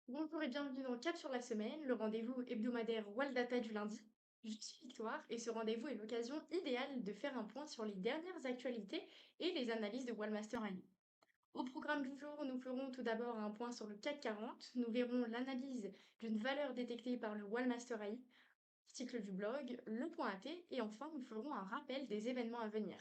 Bonjour et bienvenue dans Cap sur la semaine, le rendez-vous hebdomadaire Waldata du lundi. Je suis Victoire et ce rendez-vous est l'occasion idéale de faire un point sur les dernières actualités et les analyses de Wallmaster AI. Au programme du jour, nous ferons tout d'abord un point sur le CAC 40, nous verrons l'analyse d'une valeur détectée par le Wallmaster AI, article du blog, le point AT et enfin nous ferons un rappel des événements à venir.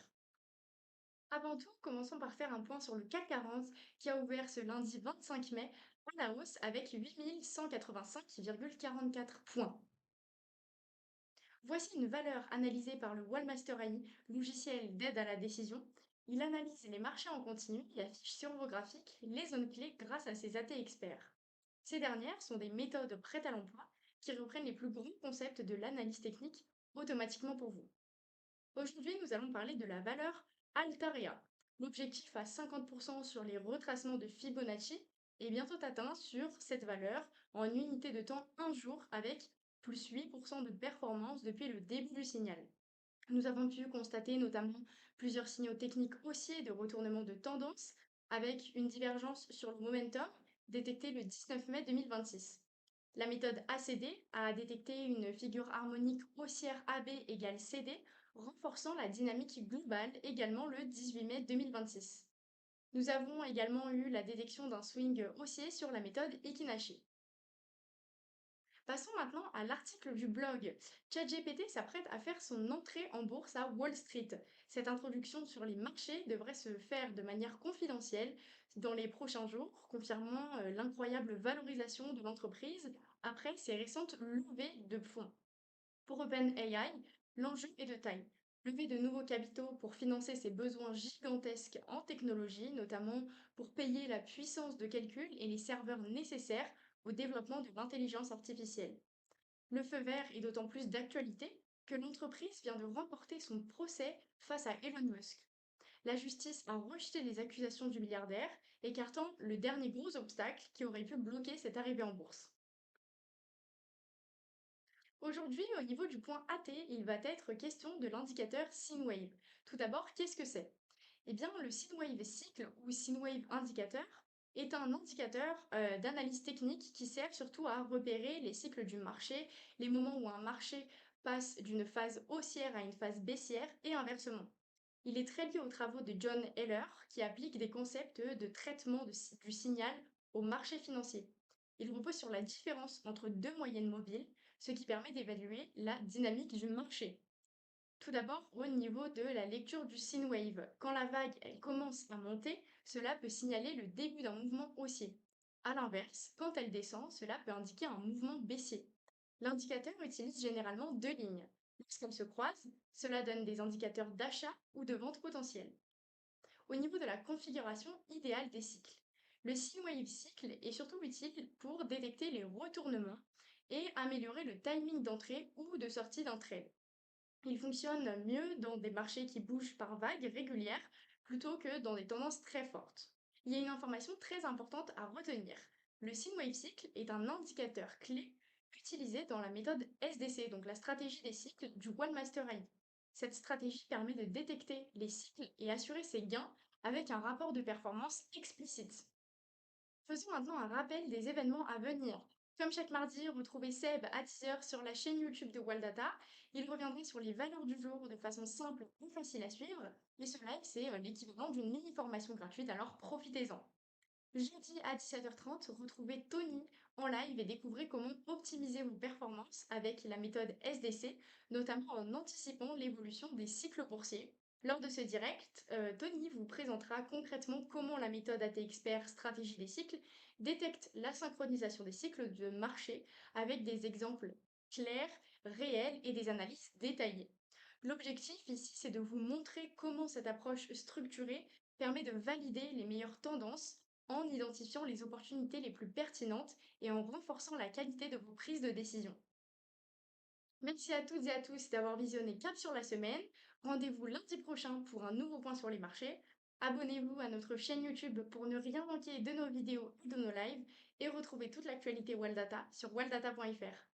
Avant tout, commençons par faire un point sur le CAC 40 qui a ouvert ce lundi 25 mai à la hausse avec 8185,44 points. Voici une valeur analysée par le Wallmaster AI, logiciel d'aide à la décision. Il analyse les marchés en continu et affiche sur vos graphiques les zones clés grâce à ses AT experts. Ces dernières sont des méthodes prêtes à l'emploi qui reprennent les plus grands concepts de l'analyse technique automatiquement pour vous. Aujourd'hui, nous allons parler de la valeur Altarea. L'objectif à 50% sur les retracements de Fibonacci est bientôt atteint sur cette valeur en unité de temps 1 jour avec plus 8% de performance depuis le début du signal. Nous avons pu constater notamment plusieurs signaux techniques haussiers de retournement de tendance avec une divergence sur le momentum détectée le 19 mai 2026. La méthode ACD a détecté une figure harmonique haussière AB égale CD, renforçant la dynamique globale également le 18 mai 2026. Nous avons également eu la détection d'un swing haussier sur la méthode Ikinashi. Passons maintenant à l'article du blog. ChatGPT s'apprête à faire son entrée en bourse à Wall Street. Cette introduction sur les marchés devrait se faire de manière confidentielle dans les prochains jours, confirmant l'incroyable valorisation de l'entreprise après ses récentes levées de fonds. Pour OpenAI, l'enjeu est de taille. Lever de nouveaux capitaux pour financer ses besoins gigantesques en technologie, notamment pour payer la puissance de calcul et les serveurs nécessaires au développement de l'intelligence artificielle. Le feu vert est d'autant plus d'actualité que l'entreprise vient de remporter son procès face à Elon Musk. La justice a rejeté les accusations du milliardaire, écartant le dernier gros obstacle qui aurait pu bloquer cette arrivée en bourse. Aujourd'hui, au niveau du point AT, il va être question de l'indicateur Sinwave. Tout d'abord, qu'est-ce que c'est? Eh bien, le Sinwave cycle ou Sinwave indicateur est un indicateur d'analyse technique qui sert surtout à repérer les cycles du marché, les moments où un marché passe d'une phase haussière à une phase baissière et inversement. Il est très lié aux travaux de John Heller qui applique des concepts de traitement du signal au marché financier. Il repose sur la différence entre deux moyennes mobiles, ce qui permet d'évaluer la dynamique du marché. Tout d'abord, au niveau de la lecture du sine wave, quand la vague elle commence à monter, cela peut signaler le début d'un mouvement haussier. A l'inverse, quand elle descend, cela peut indiquer un mouvement baissier. L'indicateur utilise généralement deux lignes. Lorsqu'elles se croisent, cela donne des indicateurs d'achat ou de vente potentielle. Au niveau de la configuration idéale des cycles, le sine-wave cycle est surtout utile pour détecter les retournements et améliorer le timing d'entrée ou de sortie d'un trade. Il fonctionne mieux dans des marchés qui bougent par vagues régulières plutôt que dans des tendances très fortes. Il y a une information très importante à retenir. Le sine-wave cycle est un indicateur clé utilisé dans la méthode SDC, donc la stratégie des cycles du One Master AI. Cette stratégie permet de détecter les cycles et assurer ses gains avec un rapport de performance explicite. Faisons maintenant un rappel des événements à venir. Comme chaque mardi, retrouvez Seb à 10h sur la chaîne YouTube de Waldata. Il reviendra sur les valeurs du jour de façon simple et facile à suivre. Et ce live, c'est l'équivalent d'une mini-formation gratuite, alors profitez-en. Jeudi à 17h30, retrouvez Tony en live et découvrez comment optimiser vos performances avec la méthode SDC, notamment en anticipant l'évolution des cycles boursiers. Lors de ce direct, Tony vous présentera concrètement comment la méthode AT Expert Stratégie des cycles détecte la synchronisation des cycles de marché avec des exemples clairs, réels et des analyses détaillées. L'objectif ici, c'est de vous montrer comment cette approche structurée permet de valider les meilleures tendances en identifiant les opportunités les plus pertinentes et en renforçant la qualité de vos prises de décision. Merci à toutes et à tous d'avoir visionné Cap sur la semaine. Rendez-vous lundi prochain pour un nouveau point sur les marchés. Abonnez-vous à notre chaîne YouTube pour ne rien manquer de nos vidéos et de nos lives et retrouvez toute l'actualité Waldata sur waldata.fr.